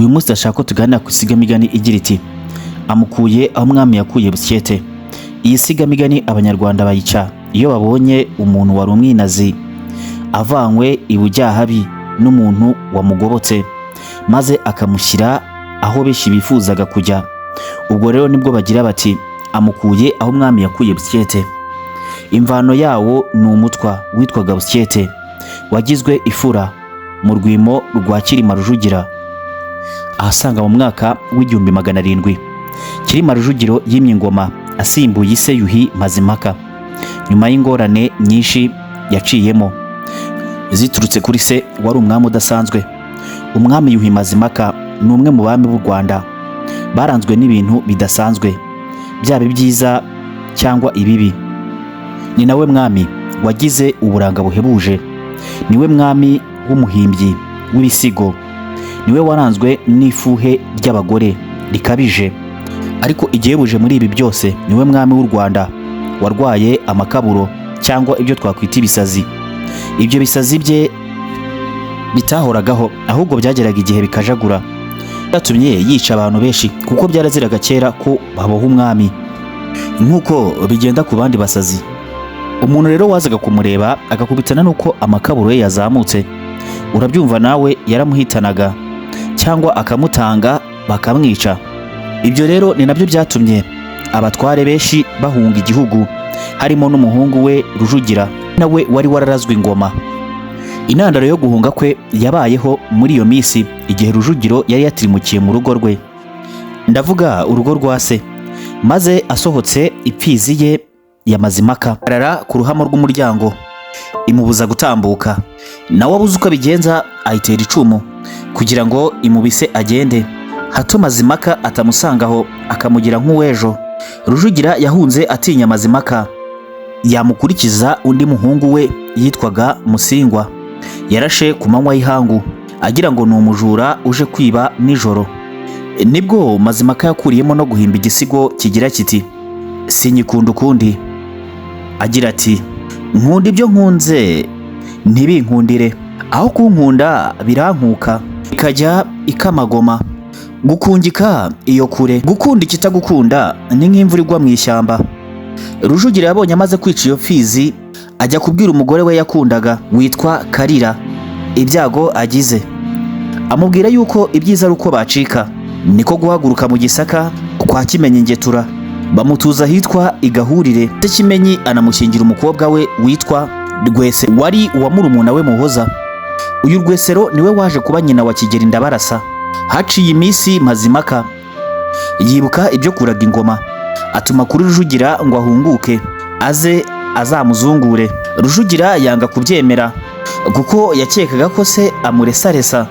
uyu munsi ndashaka ko tuganira ku sigamigani igira iti amukuye aho umwami yakuye Busyete. Iyi sigamigani abanyarwanda bayica iyo babonye umuntu wari umwinazi avanywe ibujyahabi n'umuntu wamugobotse maze akamushyira aho benshi bifuzaga kujya. Ubwo rero nibwo bagira bati amukuye aho umwami yakuye Busyete. Imvano yawo ni umutwa witwaga Busyete wagizwe ifura mu rwimo rwa Cyilima Rujugira ahasanga mu mwaka w'1700. Cyilima Rujugiro yimye ingoma asimbuye ise Yuhi Mazimpaka nyuma y'ingorane nyinshi yaciyemo ziturutse kuri se wari umwami udasanzwe. Umwami Yuhi Mazimpaka ni umwe mu bami b'u Rwanda baranzwe n'ibintu bidasanzwe byaba ibyiza cyangwa ibibi. Ni nawe mwami wagize uburanga buhebuje, niwe mwami w'umuhimbyi w'ibisigo, niwe waranzwe n'ifuhe ry'abagore rikabije. Ariko igihebuje muri ibi byose niwe mwami w'u Rwanda warwaye amakaburo cyangwa ibyo twakwita ibisazi. Ibyo bisazi bye bitahoragaho ahubwo byageraga igihe bikajagura, byatumye yica abantu benshi kuko byaraziraga kera ko baboha umwami nk'uko bigenda ku bandi basazi. Umuntu rero wazaga kumureba agakubitana n'uko amakaburo ye yazamutse, urabyumva nawe yaramuhitanaga cyangwa akamutanga bakamwica. Ibyo rero ni nabyo byatumye abatware benshi bahunga igihugu, harimo n'umuhungu we Rujugira nawe wari wararazwe ingoma. Intandaro yo guhunga kwe yabayeho muri iyo minsi igihe Rujugiro yari yatirimukiye mu rugo rwe, ndavuga urugo rwa se, maze asohotse ipfizi ye ya Mazimpaka arara ku ruhamo rw'umuryango imubuza gutambuka. Nawe abuze uko abigenza ayitera icumu kugira ngo imubise agende, hato Mazimpaka atamusangaho akamugira nk'uwejo. Rujugira yahunze atinya Mazimpaka, yamukurikiza undi muhungu we yitwaga Musingwa. Yarashe ku manywa y'ihangu agira ngo ni umujura uje kwiba nijoro. Nibwo Mazimpaka yakuriyemo no guhimba igisigo kigira kiti sinyikunda ukundi, agira ati nkunda ibyo nkunze ntibinkundire, aho kunkunda birankuka ikajya ikamagoma, gukungika iyo kure, gukunda ikitagukunda ni nk'imvura igwa mu ishyamba. Rujugira yabonye amaze kwica iyo pfizi ajya kubwira umugore we yakundaga witwa Karira ibyago agize, amubwira yuko ibyiza ari uko bacika. Niko guhaguruka mu Gisaka kwa Kimenyi Ngetura bamutuza ahitwa Igahurire. Kimenyi anamushyingira umukobwa we witwa Rwese wari uwa murumuna we Muhoza. Uyu Rwesero niwe waje kuba nyina wa Kigeli Ndabarasa. Haciye iminsi Mazimpaka yibuka ibyo kuraga ingoma, atuma kuri Rujugira ngo ahunguke aze azamuzungure. Rujugira yanga kubyemera kuko yakekaga ko se amuresaresa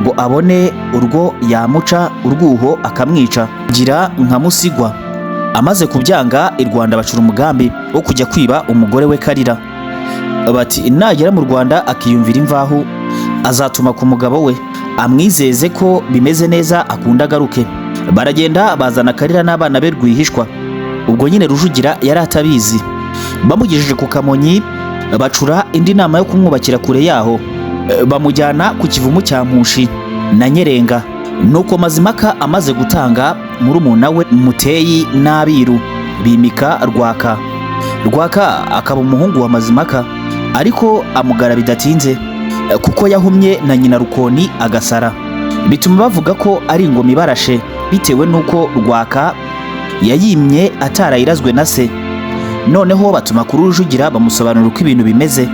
ngo abone urwo yamuca urwuho akamwica gira nka Musigwa. Amaze kubyanga i Rwanda bacura umugambi wo kujya kwiba umugore we Karira. Bati nagera mu Rwanda akiyumvira imvaho azatuma ku mugabo we amwizeze ko bimeze neza akunda agaruke. Baragenda bazana Karira n'abana be rwihishwa. Ubwo nyine Rujugira yari atabizi. Bamugejeje ku Kamonyi bacura indi nama yo kumwubakira kure yaho, bamujyana ku kivumu cya Mpushi na Nyerenga. Nuko Mazimpaka amaze gutanga murumuna we Muteyi n'Abiru bimika Rwaka. Rwaka akaba umuhungu wa Mazimpaka, ariko amugara bidatinze kuko yahumye na nyina Rukoni agasara, bituma bavuga ko ari ingoma ibarashe bitewe nuko Rwaka yayimye atarayirazwe na se. Noneho batuma kuri Rujugira bamusobanurira uko ibintu bimeze.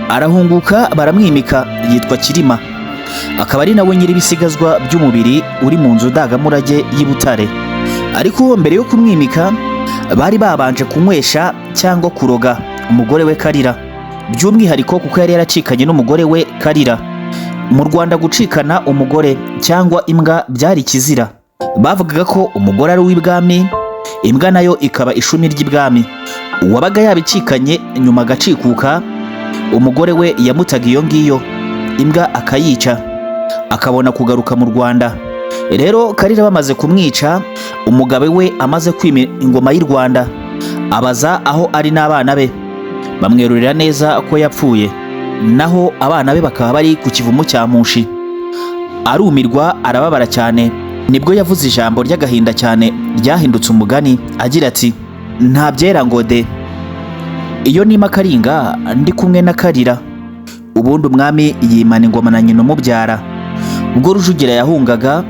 Arahunguka baramwimika yitwa Cyilima, akaba ari nawe nyiri ibisigazwa by'umubiri uri mu nzu ndangamurage y'i Butare. Ariko mbere yo kumwimika bari babanje kunywesha cyangwa kuroga umugore we Karira, by'umwihariko kuko yari yaracikanye n'umugore we Karira. Mu Rwanda gucikana umugore cyangwa imbwa byari kizira. Bavugaga ko umugore ari uw'ibwami, imbwa nayo ikaba ishumi ry'ibwami. Uwabaga yabicikanye nyuma agacikuka, umugore we yamutaga iyo ngiyo, imbwa akayica akabona kugaruka mu Rwanda. Rero Karira bamaze kumwica, umugabe we amaze kwima ingoma y'u Rwanda, abaza aho ari n'abana be, bamwerurira neza ko yapfuye. Naho abana be bakaba bari ku kivumu cya Mpushi. arumirwa arababara cyane. Nibwo yavuze ijambo ry'agahinda cyane ryahindutse umugani agira ati, nta byera ngo de, iyo nima Karinga ndi kumwe na Karira. Ubundi umwami yimana ingoma na nyina umubyara. Ubwo Rujugira yahungaga,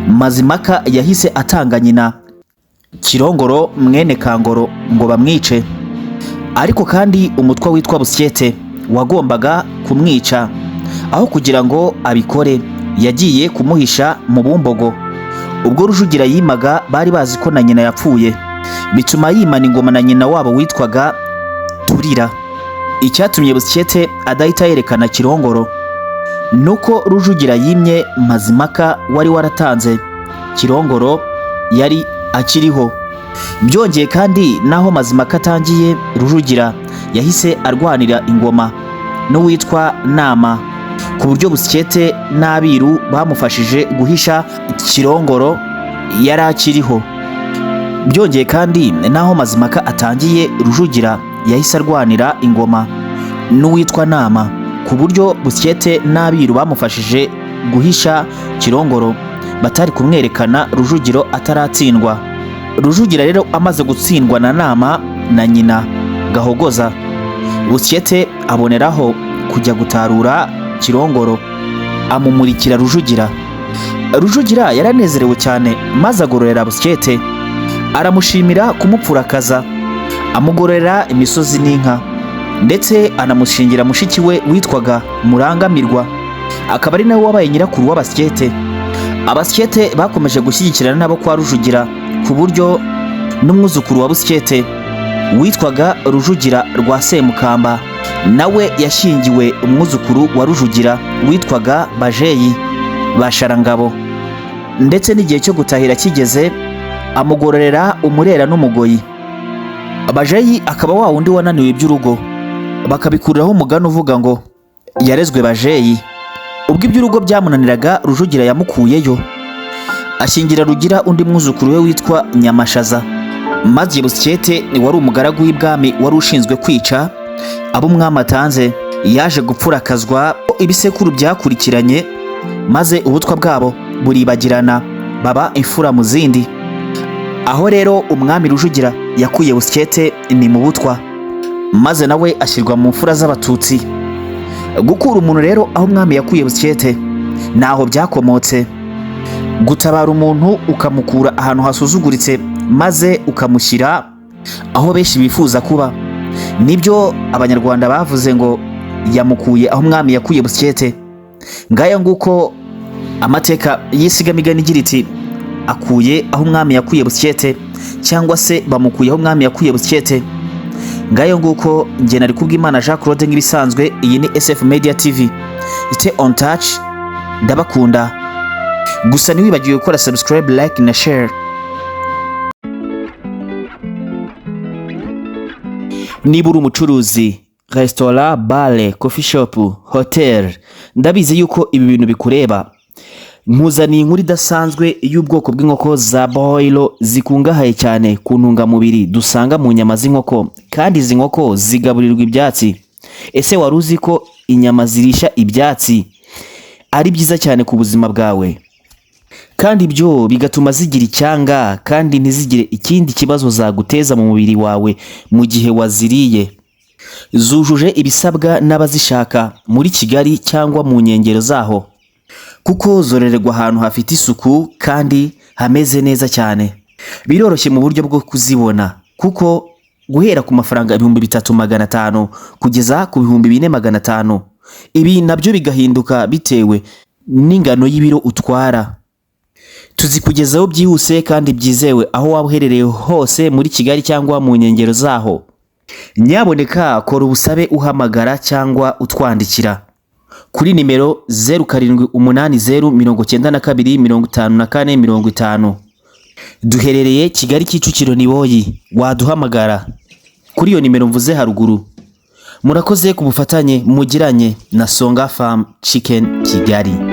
Mazimaka yahise atanga nyina Kirongoro mwene Kangoro ngo bamwice. Ariko kandi umutwa witwa Busyete wagombaga kumwica, aho kugira ngo abikore yagiye kumuhisha mu Bumbogo. Ubwo Rujugira yimaga bari bazi ko na nyina yapfuye, bituma yimana ingoma na nyina wabo witwaga Turira. Icyatumye Busyete adahita yerekana Kirongoro nuko Rujugira yimye Mazimaka wari waratanze Kirongoro yari akiriho. Byongeye kandi naho Mazimaka atangiye, Rujugira yahise arwanira ingoma n'uwitwa Nama, ku buryo Busyete n'Abiru bamufashije guhisha Kirongoro yari akiriho. Byongeye kandi naho Mazimaka atangiye, Rujugira yahise arwanira ingoma n'uwitwa Nama, ku buryo Busyete n'Abiru bamufashije guhisha Kirongoro batari kumwerekana Rujugiro ataratsindwa. Rujugira rero amaze gutsindwa na Nama na nyina Gahogoza, Busyete aboneraho kujya gutarura Kirongoro, amumurikira Rujugira. Rujugira yaranezerewe cyane maze agororera Busyete, aramushimira kumupfurakaza, amugororera imisozi n'inka, ndetse anamushingira mushiki we witwaga Murangamirwa, akaba ari nawe wabaye nyirakuru w'Abasyete. Abasyete bakomeje gushyigikirana nabo kwa Rujugira, ku buryo n'umwuzukuru wa Busyete witwaga Rujugira rwa Semukamba nawe yashingiwe umwuzukuru wa Rujugira witwaga Bajeyi Basharangabo. Ndetse n'igihe cyo gutahira kigeze, amugororera Umurera n'Umugoyi. Bajeyi akaba wa wundi wananiwe iby'urugo, bakabikuriraho umugani uvuga ngo yarezwe Bajeyi. Ubwo iby'urugo byamunaniraga, Rujugira yamukuyeyo ashyingira Rugira undi mwuzukuru we witwa Nyamashaza. Maze Busyete wari umugaragu w'ibwami wari ushinzwe kwica abo umwami atanze, yaje gupfurakazwa. Ibisekuru byakurikiranye maze ubutwa bwabo buribagirana, baba imfura mu zindi. Aho rero umwami Rujugira yakuye Busyete ni mu butwa, maze nawe ashyirwa mu mfura z'Abatutsi. Gukura umuntu rero aho umwami yakuye Busyete naho byakomotse. Gutabara umuntu ukamukura ahantu hasuzuguritse maze ukamushyira aho benshi bifuza kuba, nibyo Abanyarwanda bavuze ngo yamukuye aho umwami yakuye Busyete. Ngaya nguko amateka y'isigamigani igira iti, akuye aho umwami yakuye Busyete, cyangwa se bamukuye aho umwami yakuye Busyete. Ngayo nguko nge nari kubw'Imana Jean Claude nk'ibisanzwe. Iyi ni SF Media TV, ite on touch. Ndabakunda, gusa ntiwibagiwe gukora subscribe, like na share. Niba uri umucuruzi, restaurant, bare, coffee shop, hotel, ndabizi yuko ibi bintu bikureba. Nkuzaniye inkuru idasanzwe y'ubwoko bw'inkoko za boilo zikungahaye cyane ku ntungamubiri dusanga mu nyama z'inkoko, kandi izi nkoko zigaburirwa ibyatsi. Ese wari uzi ko inyama zirisha ibyatsi ari byiza cyane ku buzima bwawe, kandi ibyo bigatuma zigira icyanga kandi ntizigire ikindi kibazo zaguteza mu mubiri wawe mu gihe waziriye? Zujuje ibisabwa n'abazishaka muri Kigali cyangwa mu nkengero zaho, kuko zororerwa ahantu hafite isuku kandi hameze neza cyane. Biroroshye mu buryo bwo kuzibona, kuko guhera ku mafaranga 3500 kugeza ku 4500. Ibi nabyo bigahinduka bitewe n'ingano y'ibiro utwara. Tuzikugezaho byihuse kandi byizewe aho waba uherereye hose muri Kigali cyangwa mu nkengero zaho. Nyaboneka kora ubusabe uhamagara cyangwa utwandikira kuri nimero 0780925450. Duherereye Kigali Kicukiro Niboyi, waduhamagara kuri iyo nimero mvuze haruguru. Murakoze ku bufatanye mugiranye na Songa Farm Chicken Kigali.